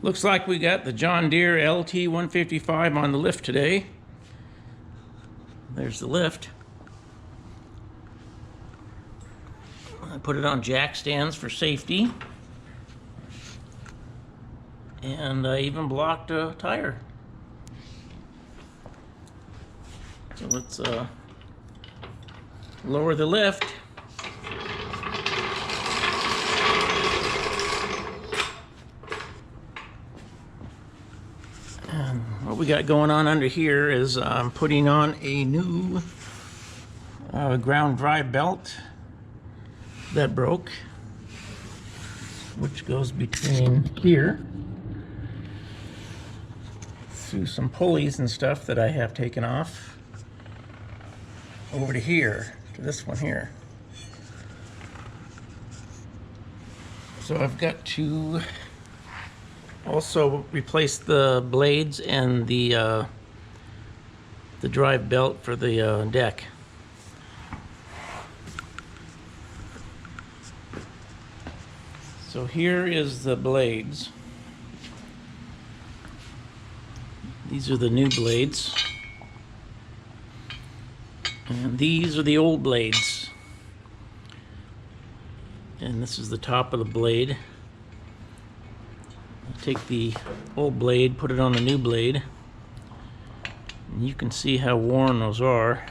Looks like we got the John Deere LT155 on the lift today. There's the lift. I put it on jack stands for safety. And I even blocked a tire. So let's lower the lift. And what we got going on under here is I'm putting on a new ground drive belt that broke, which goes between here through some pulleys and stuff that I have taken off over to here, to this one here. So I've got to also replace the blades and the drive belt for the deck. So here is the blades. These are the new blades. And these are the old blades. And this is the top of the blade. I'll take the old blade, put it on the new blade. And you can see how worn those are.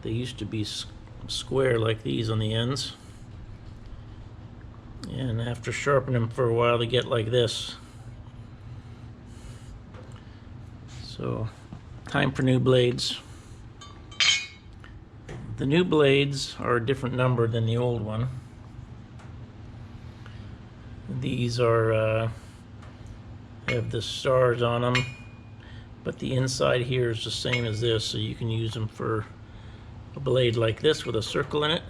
They used to be square like these on the ends. And after sharpening them for a while, they get like this. So, time for new blades. The new blades are a different number than the old one. These are have the stars on them, but the inside here is the same as this, so you can use them for a blade like this with a circle in it,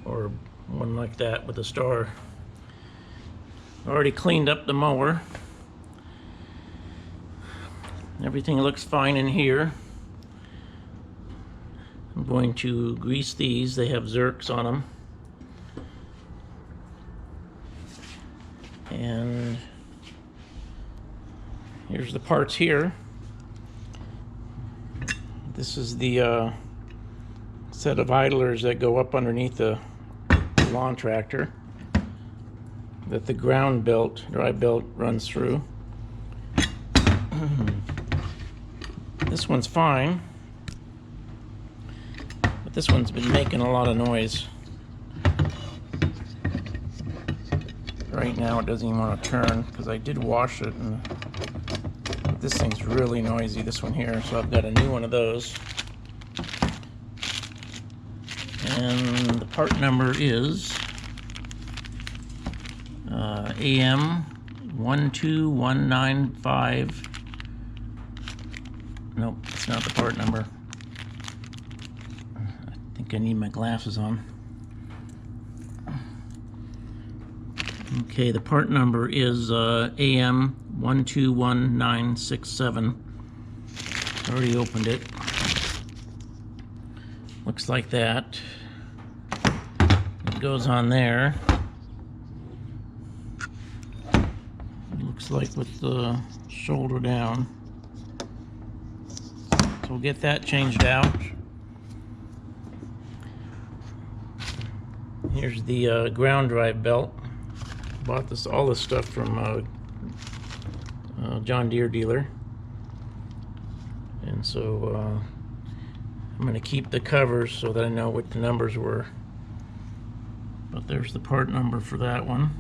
or one like that with a star. Already cleaned up the mower. Everything looks fine in here. I'm going to grease these. They have Zerks on them. And here's the parts here. This is the set of idlers that go up underneath the lawn tractor that the ground belt, drive belt, runs through. This one's fine, but this one's been making a lot of noise. Right now it doesn't even want to turn because I did wash it, and this thing's really noisy, this one here, so I've got a new one of those. And the part number is AM12195. Nope, it's not the part number. I think I need my glasses on. Okay, the part number is AM121967. Already opened it. Looks like that. It goes on there. It looks like with the shoulder down. So we'll get that changed out. Here's the ground drive belt. Bought all this stuff from John Deere dealer. And so I'm going to keep the covers so that I know what the numbers were. But there's the part number for that one.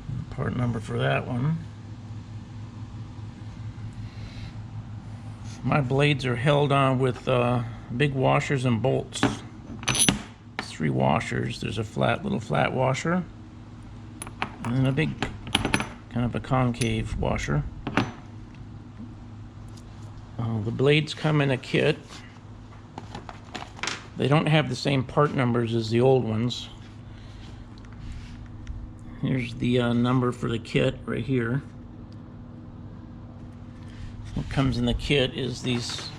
And the part number for that one. My blades are held on with big washers and bolts. 3 washers. There's a little flat washer, and then a big kind of a concave washer. The blades come in a kit. They don't have the same part numbers as the old ones. Here's the number for the kit right here. What comes in the kit is these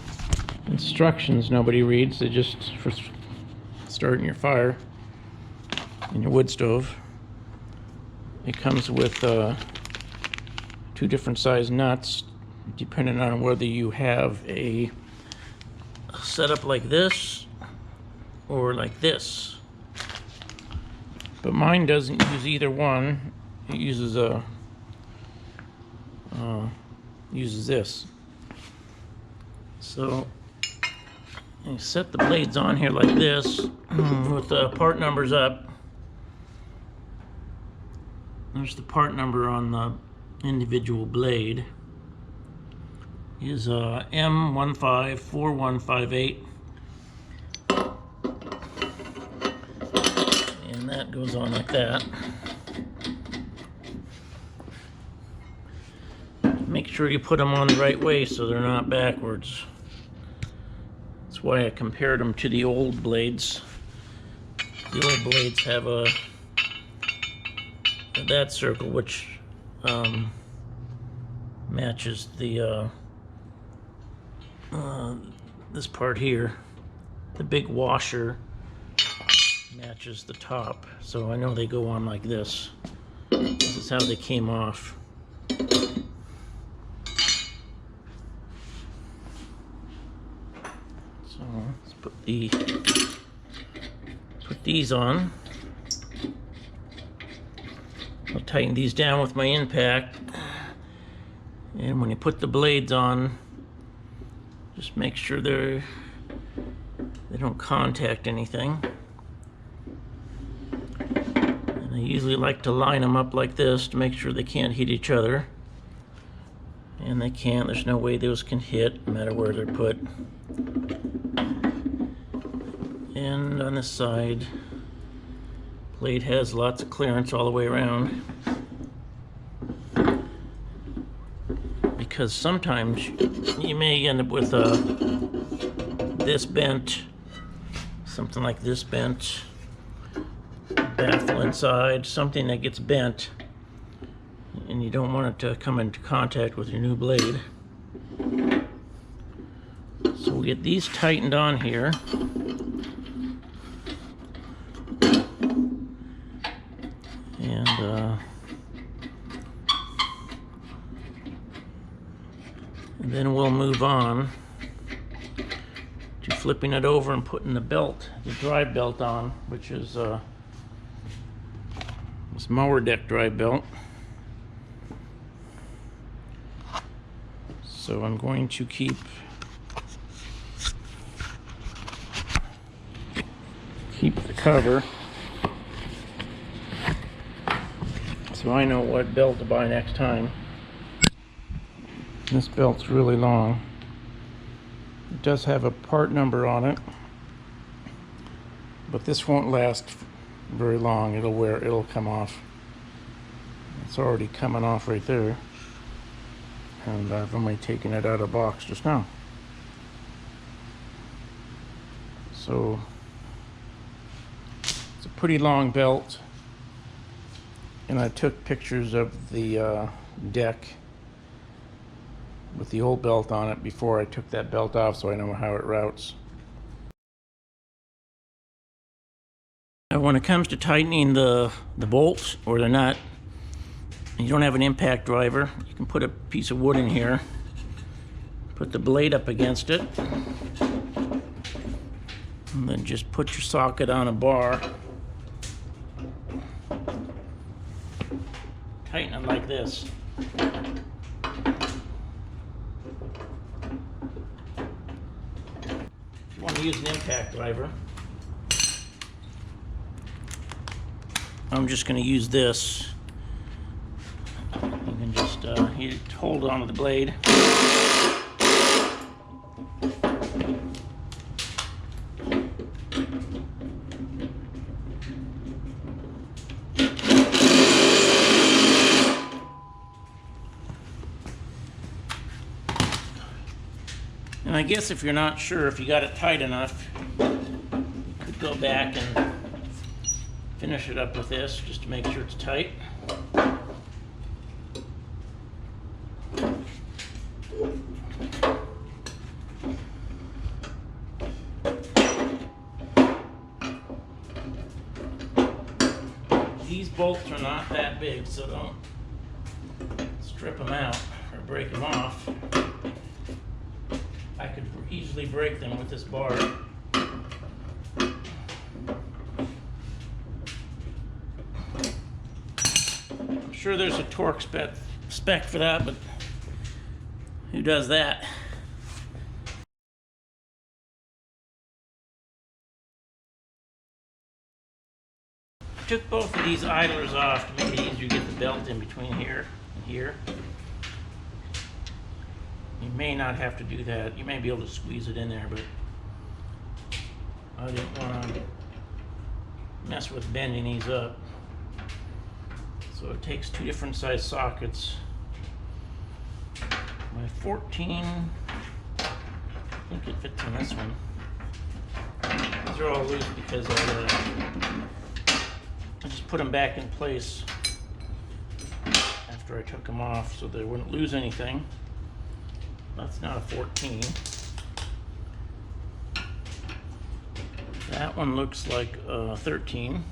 instructions nobody reads. They just for starting your fire. in your wood stove. It comes with 2 different size nuts, depending on whether you have a setup like this or like this. But mine doesn't use either one. It uses this. So you set the blades on here like this with the part numbers up. There's the part number on the individual blade. Is M154158. And that goes on like that. Make sure you put them on the right way so they're not backwards. That's why I compared them to the old blades. The old blades have that circle, which matches the this part here. The big washer matches the top, so I know they go on like this. This is how they came off. So let's put these on. I'll tighten these down with my impact, and when you put the blades on, just make sure they don't contact anything. And I usually like to line them up like this to make sure they can't hit each other. And they can't. There's no way those can hit, no matter where they're put. And on this side, blade has lots of clearance all the way around. Because sometimes you may end up with this bent, something like this bent, baffle inside, something that gets bent, and you don't want it to come into contact with your new blade. So we get these tightened on here. And then we'll move on to flipping it over and putting the belt, the drive belt on, which is this mower deck drive belt. So I'm going to keep the cover, so I know what belt to buy next time. This belt's really long. It does have a part number on it, but this won't last very long. It'll come off. It's already coming off right there, and I've only taken it out of the box just now. So it's a pretty long belt, and I took pictures of the deck with the old belt on it before I took that belt off, so I know how it routes. Now when it comes to tightening the bolts or the nut, and you don't have an impact driver, you can put a piece of wood in here, put the blade up against it, and then just put your socket on a bar. Tighten it like this. You want to use an impact driver. I'm just going to use this. You can just hold on to the blade. And I guess if you're not sure if you got it tight enough, you could go back and finish it up with this just to make sure it's tight. These bolts are not that big, so don't strip them out or break them off. I could easily break them with this bar. I'm sure there's a torque spec for that, but who does that? I took both of these idlers off to make it easier to get the belt in between here and here. You may not have to do that. You may be able to squeeze it in there, but I didn't want to mess with bending these up. So it takes two different size sockets. My 14, I think it fits in this one. These are all loose because I just put them back in place after I took them off so they wouldn't lose anything. That's not a 14. That one looks like a 13.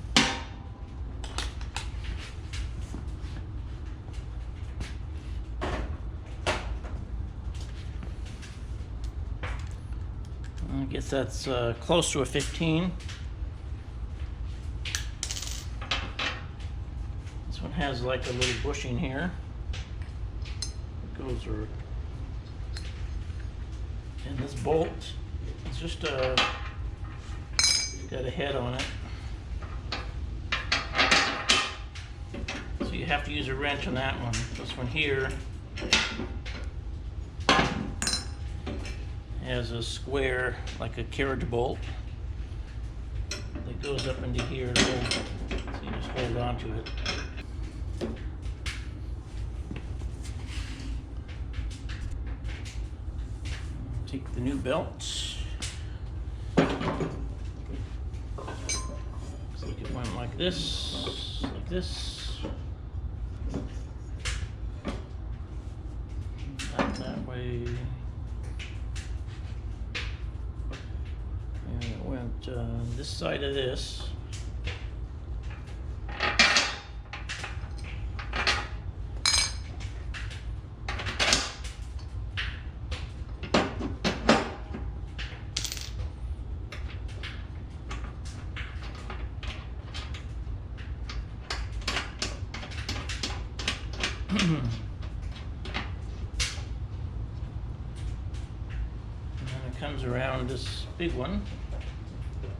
I guess that's close to a 15. This one has like a little bushing here. It goes or and this bolt is just got a head on it. So you have to use a wrench on that one. This one here has a square, like a carriage bolt, that goes up into here. So you just hold on to it. Take the new belts. Looks like it went like this, like this. That way. And it went this side of this. And then it comes around this big one,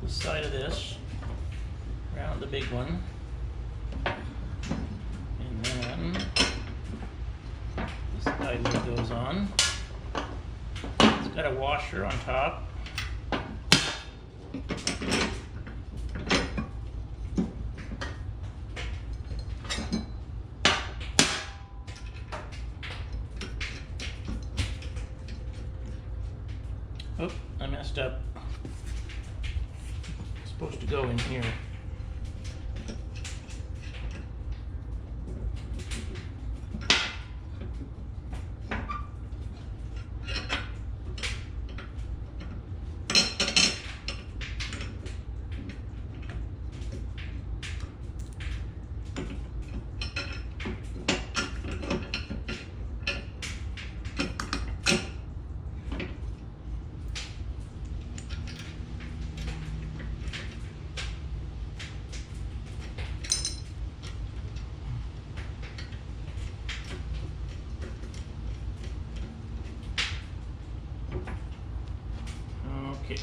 this side of this, around the big one, and then this side lid goes on. It's got a washer on top. Oh, I messed up. It's supposed to go in here. Okay.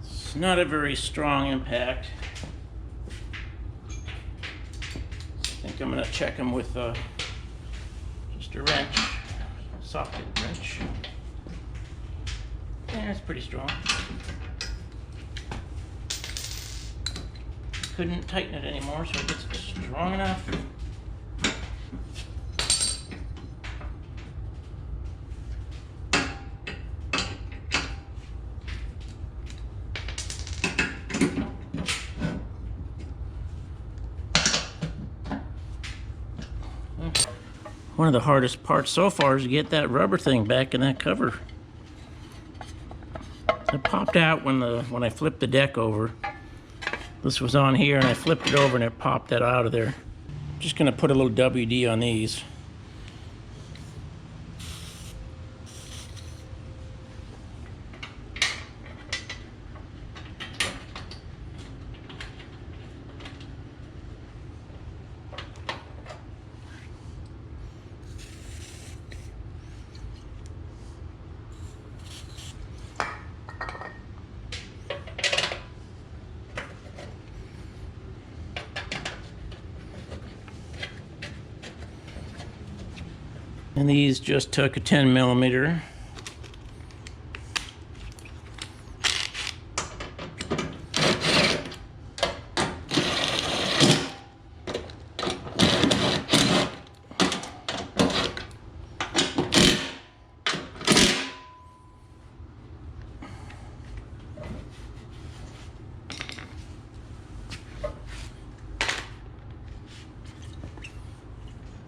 It's not a very strong impact. I think I'm going to check them with just a wrench, socket wrench. Yeah, it's pretty strong. Couldn't tighten it anymore, so it gets strong enough. One of the hardest parts so far is to get that rubber thing back in that cover. It popped out when I flipped the deck over. This was on here and I flipped it over and it popped that out of there. Just gonna put a little WD on these. And these just took a 10mm.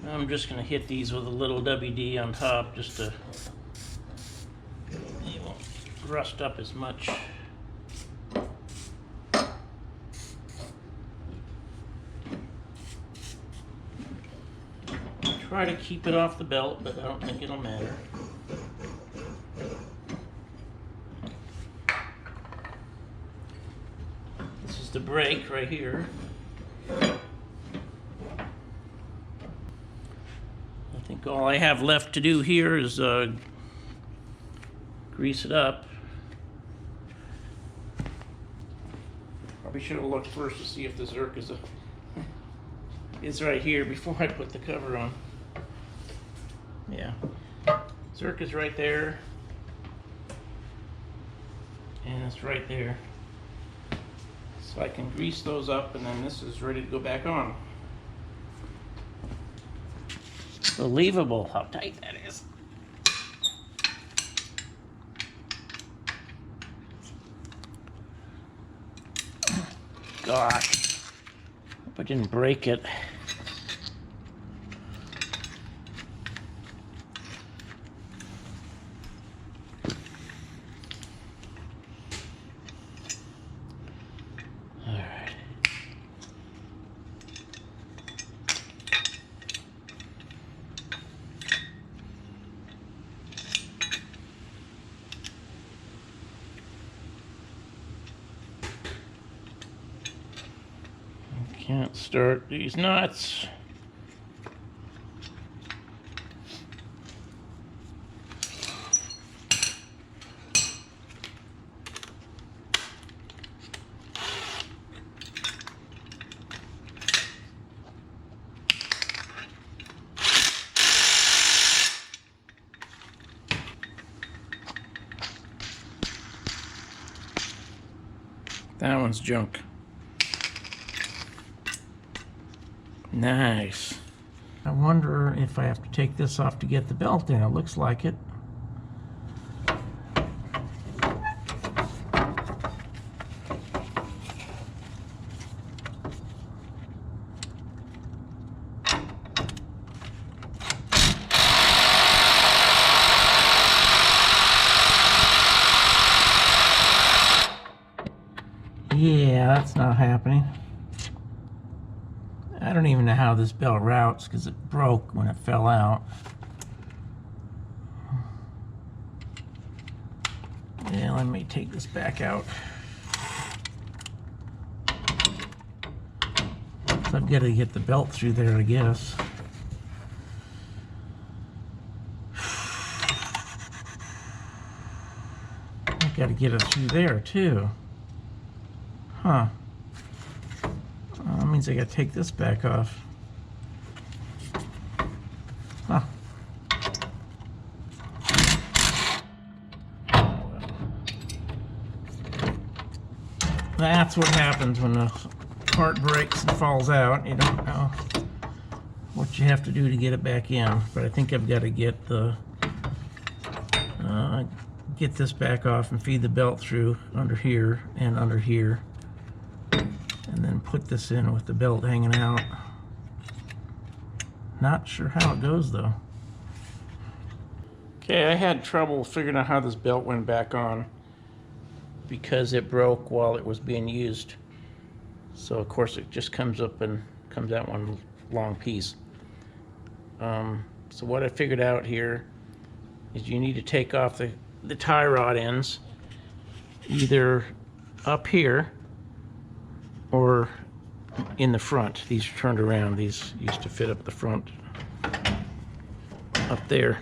I'm just going to hit these with a little WD on top just to, they won't rust up as much. Try to keep it off the belt, but I don't think it'll matter. This is the brake right here. I think all I have left to do here is grease it up. Probably should have looked first to see if the Zerk is right here before I put the cover on. Yeah, Zerk is right there, and it's right there. So I can grease those up, and then this is ready to go back on. Unbelievable how tight that is. Gosh, hope I didn't break it. Can't start these nuts. That one's junk. Nice. I wonder if I have to take this off to get the belt in. It looks like it. Yeah, that's not happening. I don't even know how this belt routes because it broke when it fell out. Yeah, let me take this back out. So I've got to get the belt through there, I guess. I've got to get it through there too. Huh. That means I gotta take this back off. Huh. That's what happens when the part breaks and falls out. You don't know what you have to do to get it back in. But I think I've got to get get this back off and feed the belt through under here and under here. And then put this in with the belt hanging out. Not sure how it goes though. Okay, I had trouble figuring out how this belt went back on because it broke while it was being used. So of course it just comes up and comes out one long piece. So what I figured out here is you need to take off the tie rod ends either up here or in the front. These are turned around. These used to fit up the front up there.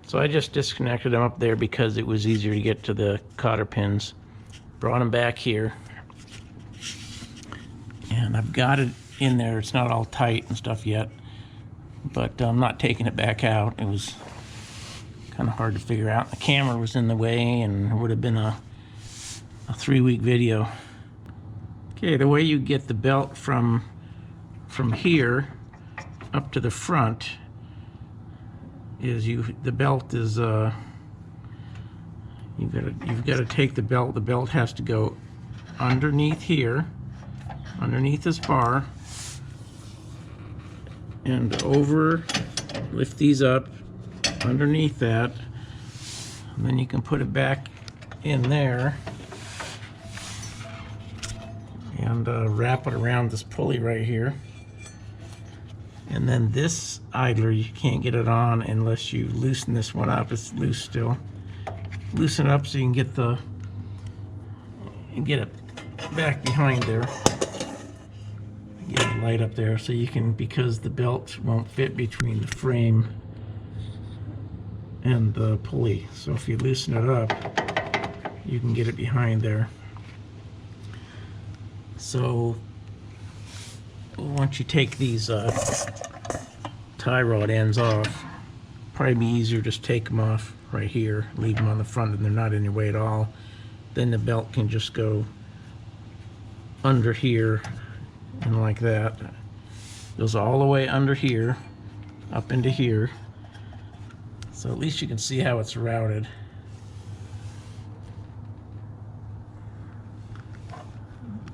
So I just disconnected them up there because it was easier to get to the cotter pins. Brought them back here. And I've got it in there. It's not all tight and stuff yet, but I'm not taking it back out. It was kind of hard to figure out. The camera was in the way and it would have been a 3-week video. Okay, the way you get the belt from here up to the front is the belt is you've got to take the belt. The belt has to go underneath here, underneath this bar, and over. Lift these up underneath that, and then you can put it back in there and wrap it around this pulley right here. And then this idler, you can't get it on unless you loosen this one up. It's loose still. Loosen it up so you can get it back behind there. Get the light up there so you can, because the belt won't fit between the frame and the pulley. So if you loosen it up, you can get it behind there. So once you take these tie rod ends off, probably be easier just take them off right here, leave them on the front, and they're not in your way at all. Then the belt can just go under here and like that. Goes all the way under here, up into here. So at least you can see how it's routed.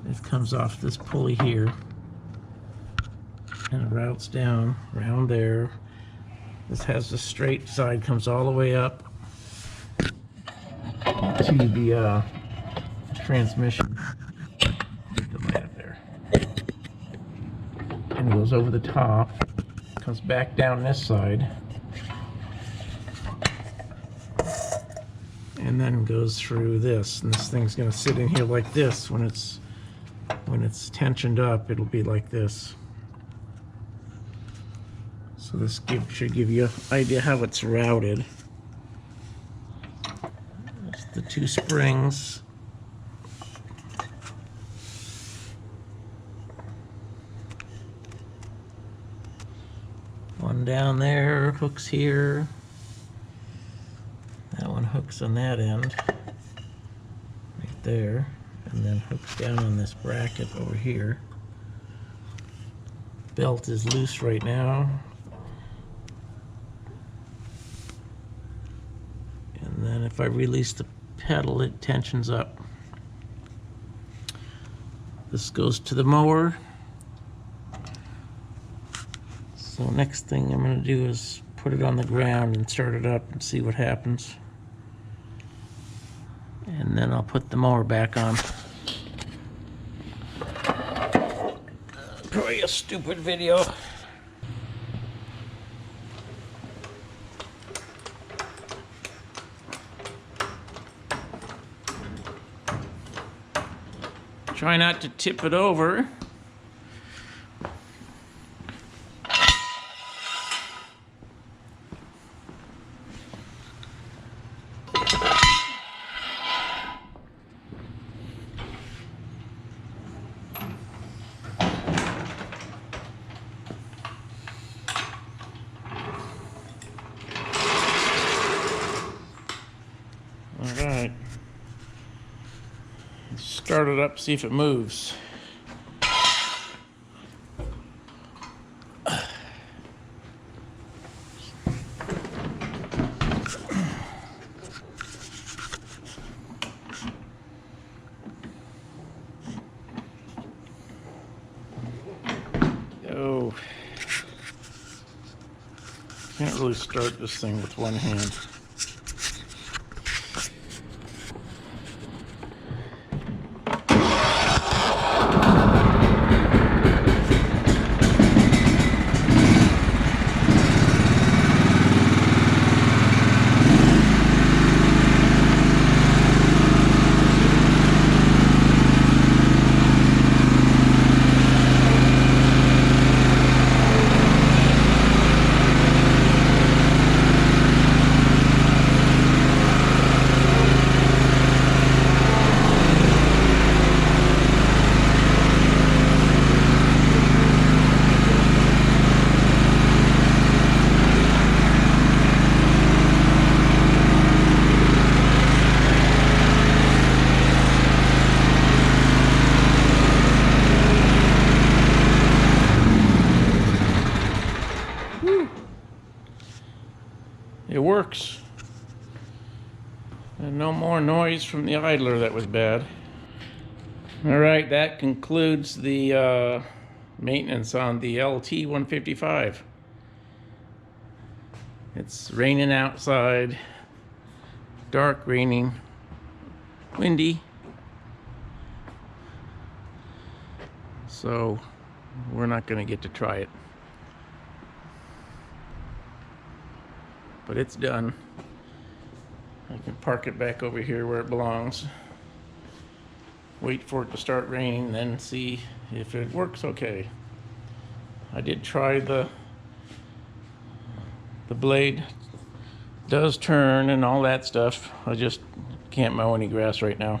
It comes off this pulley here and it routes down around there. This has the straight side, comes all the way up to the transmission. Get the light up there. And it goes over the top, comes back down this side, and then goes through this. And this thing's going to sit in here like this. When it's tensioned up, it'll be like this. So this should give you an idea how it's routed. That's the two springs. One down there, hooks here. That one hooks on that end, right there, and then hooks down on this bracket over here. Belt is loose right now. And then if I release the pedal, it tensions up. This goes to the mower. So next thing I'm going to do is put it on the ground and start it up and see what happens. And then I'll put the mower back on. Probably a stupid video. Try not to tip it over. All right. Start it up, see if it moves. Oh. Can't really start this thing with one hand. It works. And no more noise from the idler. That was bad. Alright, that concludes the maintenance on the LT155. It's raining outside, dark, raining, windy. So we're not going to get to try it. But it's done. I can park it back over here where it belongs. Wait for it to start raining, then see if it works okay. I did try the blade does turn and all that stuff. I just can't mow any grass right now.